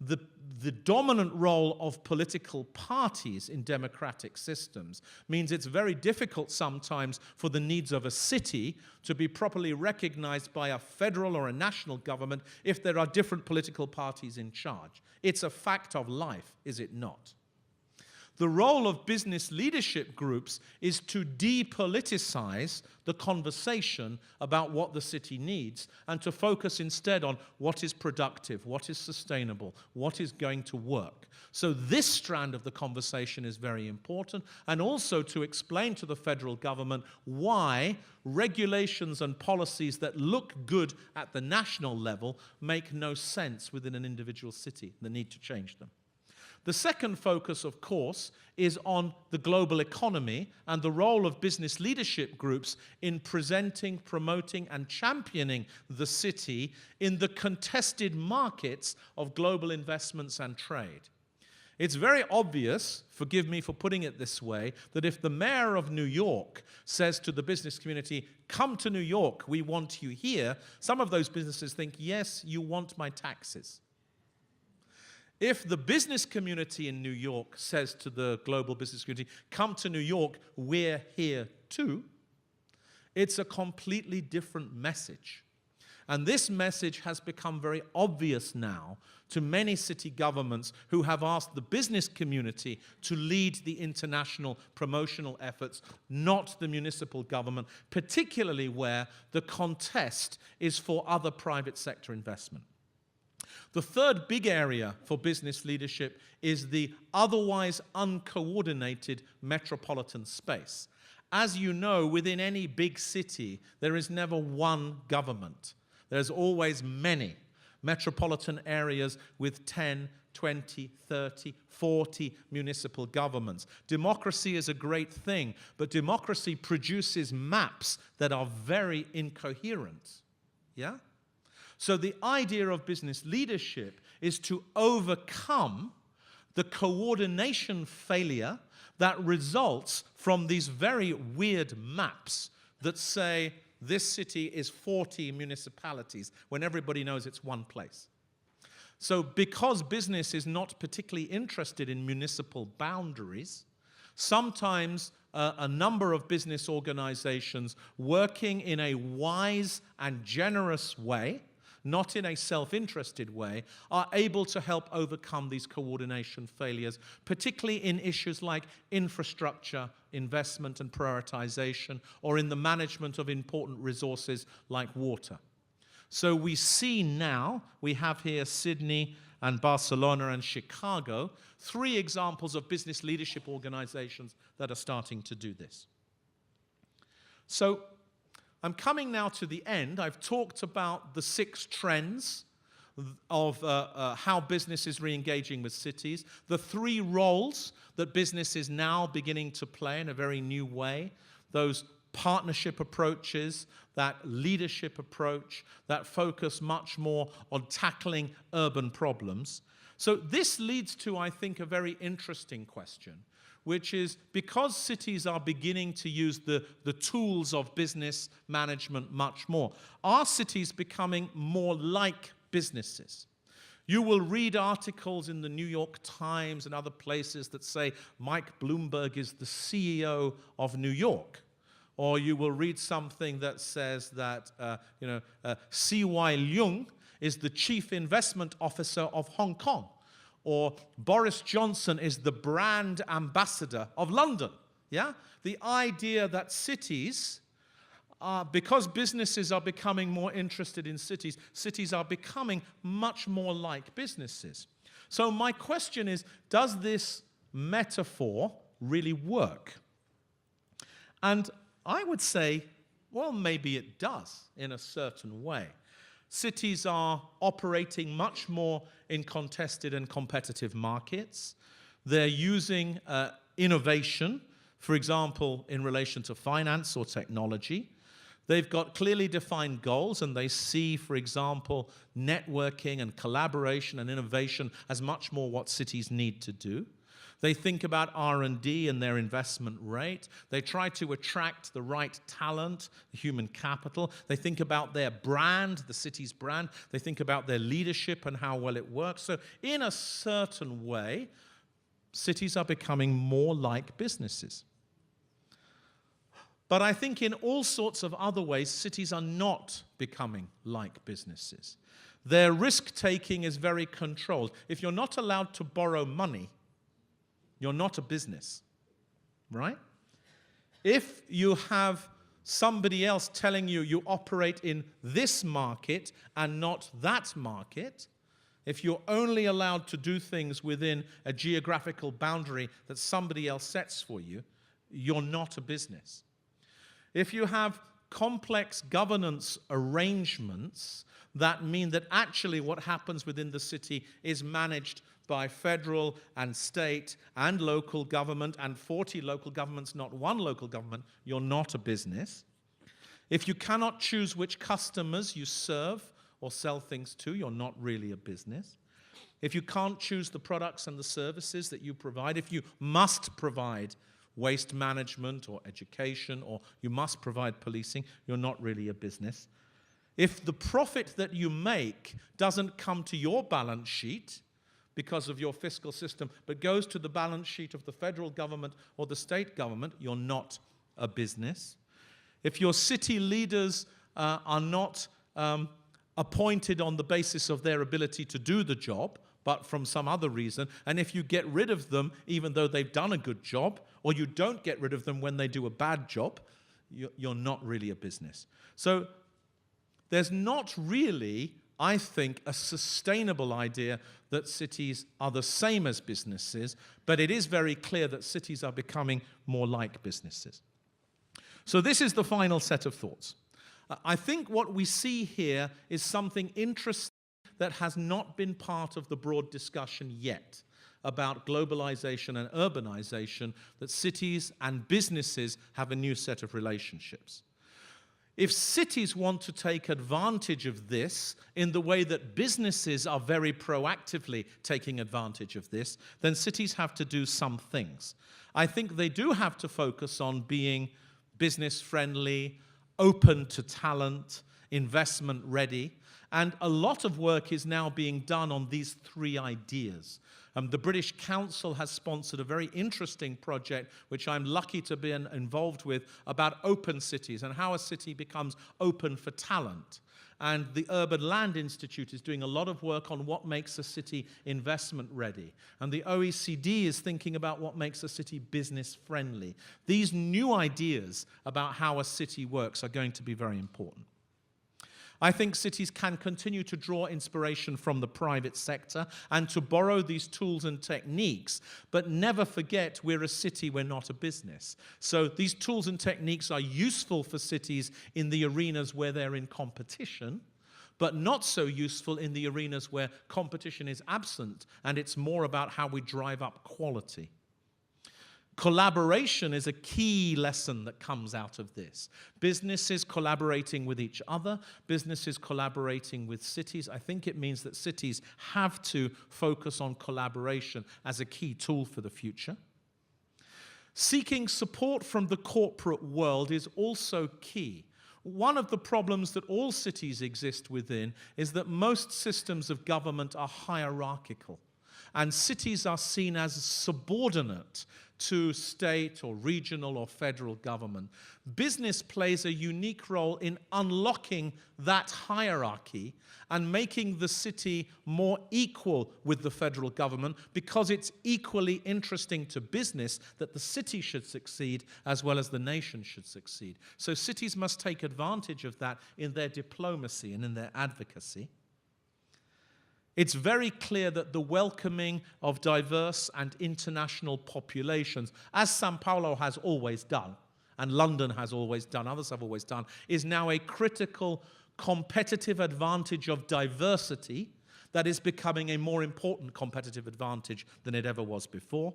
the dominant role of political parties in democratic systems means it's very difficult sometimes for the needs of a city to be properly recognized by a federal or a national government if there are different political parties in charge. It's a fact of life, is it not? The role of business leadership groups is to depoliticize the conversation about what the city needs and to focus instead on what is productive, what is sustainable, what is going to work. So this strand of the conversation is very important, and also to explain to the federal government why regulations and policies that look good at the national level make no sense within an individual city, the need to change them. The second focus, of course, is on the global economy and the role of business leadership groups in presenting, promoting, and championing the city in the contested markets of global investments and trade. It's very obvious, forgive me for putting it this way, that if the mayor of New York says to the business community, "Come to New York, we want you here," some of those businesses think, "Yes, you want my taxes." If the business community in New York says to the global business community, "Come to New York, we're here too," it's a completely different message. And this message has become very obvious now to many city governments who have asked the business community to lead the international promotional efforts, not the municipal government, particularly where the contest is for other private sector investment. The third big area for business leadership is the otherwise uncoordinated metropolitan space. As you know, within any big city, there is never one government. There's always many metropolitan areas with 10, 20, 30, 40 municipal governments. Democracy is a great thing, but democracy produces maps that are very incoherent. Yeah? So the idea of business leadership is to overcome the coordination failure that results from these very weird maps that say this city is 40 municipalities when everybody knows it's one place. So because business is not particularly interested in municipal boundaries, sometimes a number of business organizations working in a wise and generous way, not in a self-interested way, are able to help overcome these coordination failures, particularly in issues like infrastructure, investment and prioritization, or in the management of important resources like water. So we see now, we have here Sydney and Barcelona and Chicago, 3 examples of business leadership organizations that are starting to do this. So I'm coming now to the end. I've talked about the 6 trends of how business is re-engaging with cities, the 3 roles that business is now beginning to play in a very new way, those partnership approaches, that leadership approach, that focus much more on tackling urban problems. So this leads to, I think, a very interesting question, which is because cities are beginning to use the tools of business management much more, are cities becoming more like businesses? You will read articles in the New York Times and other places that say Mike Bloomberg is the CEO of New York. Or you will read something that says that C.Y. Leung is the chief investment officer of Hong Kong. Or Boris Johnson is the brand ambassador of London. Yeah? The idea that cities, because businesses are becoming more interested in cities, cities are becoming much more like businesses. So my question is, does this metaphor really work? And I would say, well, maybe it does in a certain way. Cities are operating much more in contested and competitive markets. They're using innovation, for example, in relation to finance or technology. They've got clearly defined goals, and they see, for example, networking and collaboration and innovation as much more what cities need to do. They think about R&D and their investment rate. They try to attract the right talent, the human capital. They think about their brand, the city's brand. They think about their leadership and how well it works. So in a certain way, cities are becoming more like businesses. But I think in all sorts of other ways, cities are not becoming like businesses. Their risk-taking is very controlled. If you're not allowed to borrow money, you're not a business, right? If you have somebody else telling you you operate in this market and not that market, if you're only allowed to do things within a geographical boundary that somebody else sets for you, you're not a business. If you have complex governance arrangements that mean that actually what happens within the city is managed by federal and state and local government and 40 local governments, not one local government, you're not a business. If you cannot choose which customers you serve or sell things to, you're not really a business. If you can't choose the products and the services that you provide, if you must provide waste management or education, or you must provide policing, you're not really a business. If the profit that you make doesn't come to your balance sheet because of your fiscal system, but goes to the balance sheet of the federal government or the state government, you're not a business. If your city leaders are not appointed on the basis of their ability to do the job, but from some other reason, and if you get rid of them even though they've done a good job, or you don't get rid of them when they do a bad job, you're not really a business. So there's not really, I think, a sustainable idea that cities are the same as businesses, but it is very clear that cities are becoming more like businesses. So this is the final set of thoughts. I think what we see here is something interesting that has not been part of the broad discussion yet about globalization and urbanization, that cities and businesses have a new set of relationships. If cities want to take advantage of this in the way that businesses are very proactively taking advantage of this, then cities have to do some things. I think they do have to focus on being business-friendly, open to talent, investment-ready, and a lot of work is now being done on these three ideas. The British Council has sponsored a very interesting project, which I'm lucky to be involved with, about open cities and how a city becomes open for talent. And the Urban Land Institute is doing a lot of work on what makes a city investment ready. And the OECD is thinking about what makes a city business friendly. These new ideas about how a city works are going to be very important. I think cities can continue to draw inspiration from the private sector and to borrow these tools and techniques, but never forget we're a city, we're not a business. So these tools and techniques are useful for cities in the arenas where they're in competition, but not so useful in the arenas where competition is absent, and it's more about how we drive up quality. Collaboration is a key lesson that comes out of this. Businesses collaborating with each other, businesses collaborating with cities. I think it means that cities have to focus on collaboration as a key tool for the future. Seeking support from the corporate world is also key. One of the problems that all cities exist within is that most systems of government are hierarchical, and cities are seen as subordinate to state or regional or federal government. Business plays a unique role in unlocking that hierarchy and making the city more equal with the federal government, because it's equally interesting to business that the city should succeed as well as the nation should succeed. So cities must take advantage of that in their diplomacy and in their advocacy. It's very clear that the welcoming of diverse and international populations, as São Paulo has always done, and London has always done, others have always done, is now a critical competitive advantage of diversity that is becoming a more important competitive advantage than it ever was before.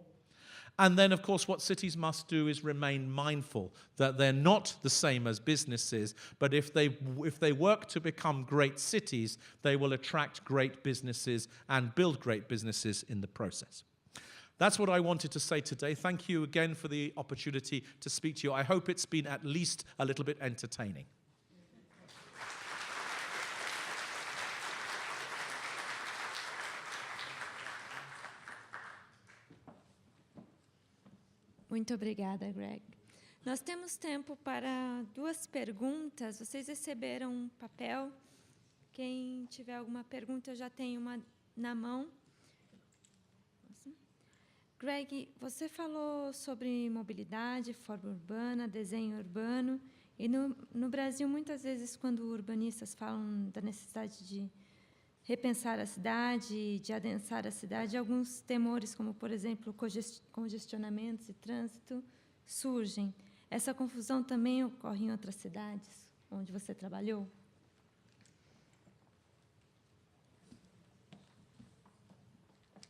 And then, of course, what cities must do is remain mindful that they're not the same as businesses, but if they work to become great cities, they will attract great businesses and build great businesses in the process. That's what I wanted to say today. Thank you again for the opportunity to speak to you. I hope it's been at least a little bit entertaining. Muito obrigada, Greg. Nós temos tempo para 2 perguntas. Vocês receberam um papel. Quem tiver alguma pergunta, eu já tenho uma na mão. Greg, você falou sobre mobilidade, forma urbana, desenho urbano. E no Brasil, muitas vezes, quando urbanistas falam da necessidade de repensar a cidade, de adensar a cidade, alguns temores, como, por exemplo, congestionamentos e trânsito, surgem. Essa confusão também ocorre em outras cidades onde você trabalhou?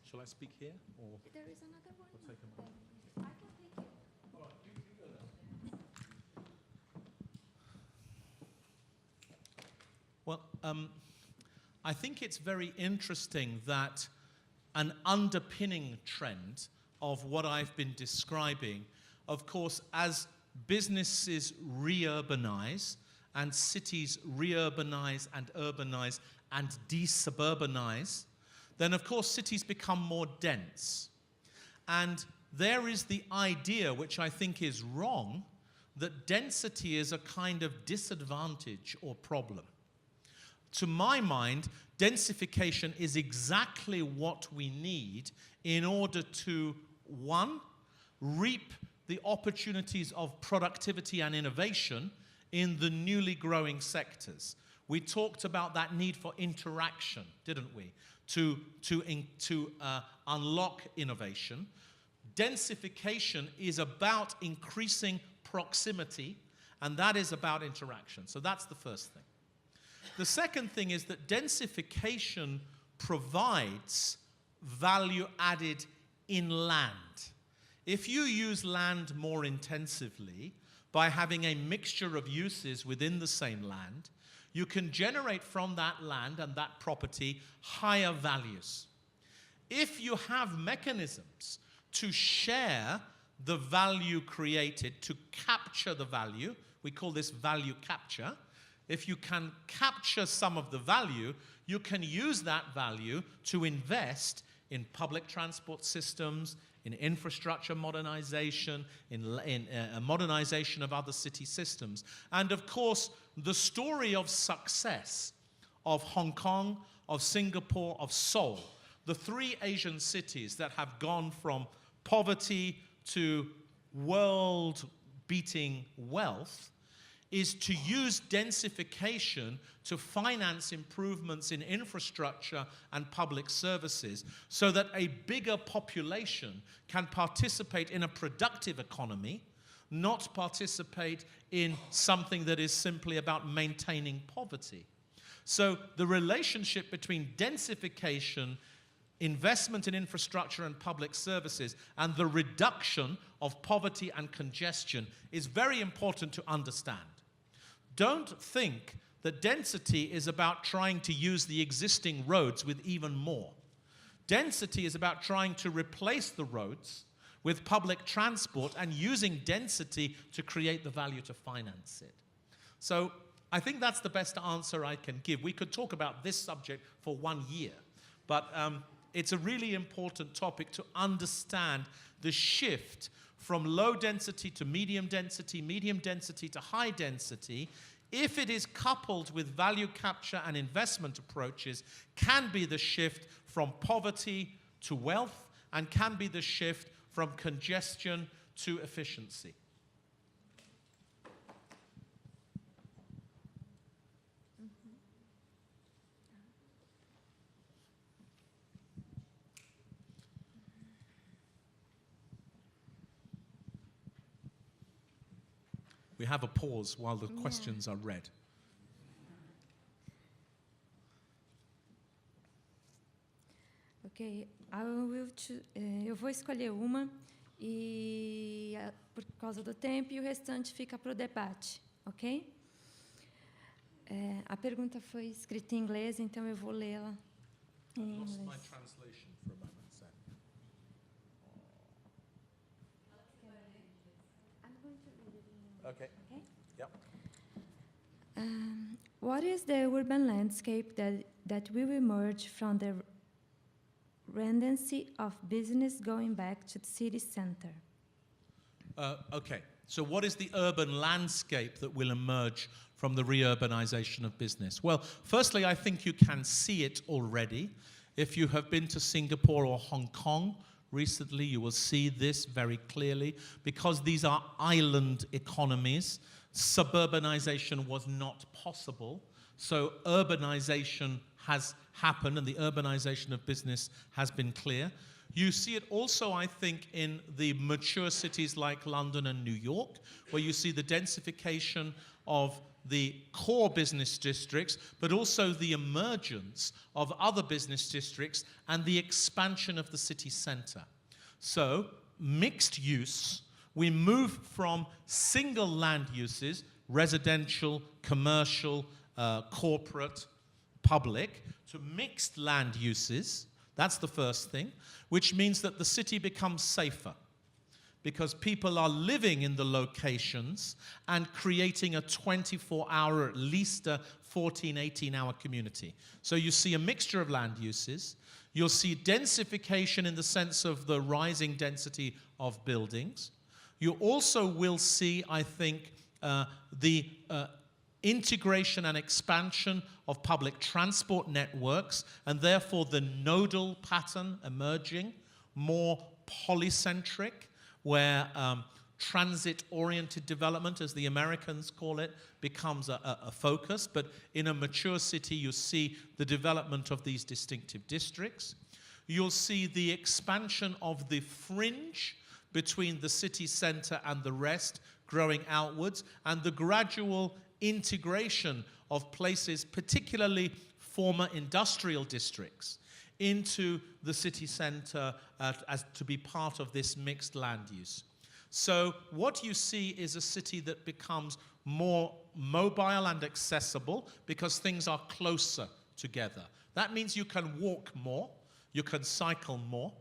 Shall I speak here? Or There is another one. we'll take a moment? I can take it. All right, you go there. Well, I think it's very interesting that an underpinning trend of what I've been describing, of course, as businesses re-urbanize and cities re-urbanize and urbanize and desuburbanize, then of course cities become more dense. And there is the idea, which I think is wrong, that density is a kind of disadvantage or problem. To my mind, densification is exactly what we need in order to, 1, reap the opportunities of productivity and innovation in the newly growing sectors. We talked about that need for interaction, didn't we? To unlock innovation. Densification is about increasing proximity, and that is about interaction. So that's the first thing. The second thing is that densification provides value added in land. If you use land more intensively by having a mixture of uses within the same land, you can generate from that land and that property higher values. If you have mechanisms to share the value created, to capture the value, we call this value capture. If you can capture some of the value, you can use that value to invest in public transport systems, in infrastructure modernization, in modernization of other city systems. And of course, the story of success of Hong Kong, of Singapore, of Seoul, the 3 Asian cities that have gone from poverty to world-beating wealth, is to use densification to finance improvements in infrastructure and public services so that a bigger population can participate in a productive economy, not participate in something that is simply about maintaining poverty. So the relationship between densification, investment in infrastructure and public services, and the reduction of poverty and congestion is very important to understand. Don't think that density is about trying to use the existing roads with even more. Density is about trying to replace the roads with public transport and using density to create the value to finance it. So I think that's the best answer I can give. We could talk about this subject for 1 year, but it's a really important topic to understand the shift from low density to medium density to high density, if it is coupled with value capture and investment approaches, can be the shift from poverty to wealth and can be the shift from congestion to efficiency. We have a pause while the questions are read. Ok, eu vou escolher uma por causa do tempo e o restante fica para o debate, ok? A pergunta foi escrita em inglês, então eu vou lê-la em inglês. Lost my translation for a moment, so. I'm going to read it in English. Okay. Okay? Yep. What is the urban landscape that will emerge from the redundancy of business going back to the city center? Okay. So what is the urban landscape that will emerge from the reurbanization of business? Well, firstly, I think you can see it already. If you have been to Singapore or Hong Kong recently, you will see this very clearly. Because these are island economies, suburbanization was not possible. So urbanization has happened and the urbanization of business has been clear. You see it also, I think, in the mature cities like London and New York, where you see the densification of the core business districts, but also the emergence of other business districts and the expansion of the city center. So, mixed use, we move from single land uses, residential, commercial, corporate, public, to mixed land uses. That's the first thing, which means that the city becomes safer because people are living in the locations and creating a 24-hour, at least a 14, 18-hour community. So you see a mixture of land uses. You'll see densification in the sense of the rising density of buildings. You also will see, I think, the integration and expansion of public transport networks, and therefore the nodal pattern emerging, more polycentric, where transit-oriented development, as the Americans call it, becomes a focus. But in a mature city, you see the development of these distinctive districts. You'll see the expansion of the fringe between the city center and the rest, growing outwards, and the gradual integration of places, particularly former industrial districts, into the city center as to be part of this mixed land use. So what you see is a city that becomes more mobile and accessible because things are closer together. That means you can walk more, you can cycle more.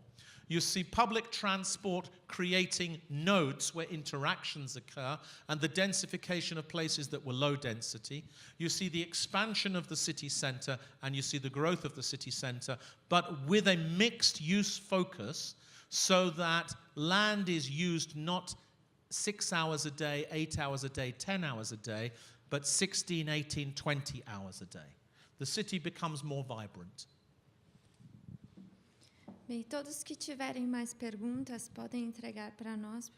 You see public transport creating nodes where interactions occur and the densification of places that were low density. You see the expansion of the city center and you see the growth of the city center, but with a mixed use focus so that land is used not 6 hours a day, 8 hours a day, 10 hours a day, but 16, 18, 20 hours a day. The city becomes more vibrant. Bem, todos que tiverem mais perguntas podem entregar para nós,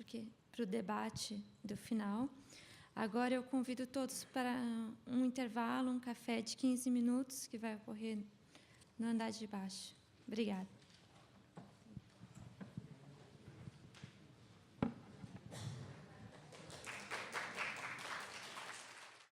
para o debate do final. Agora eu convido todos para um intervalo, um café de 15 minutos, que vai ocorrer no andar de baixo. Obrigada.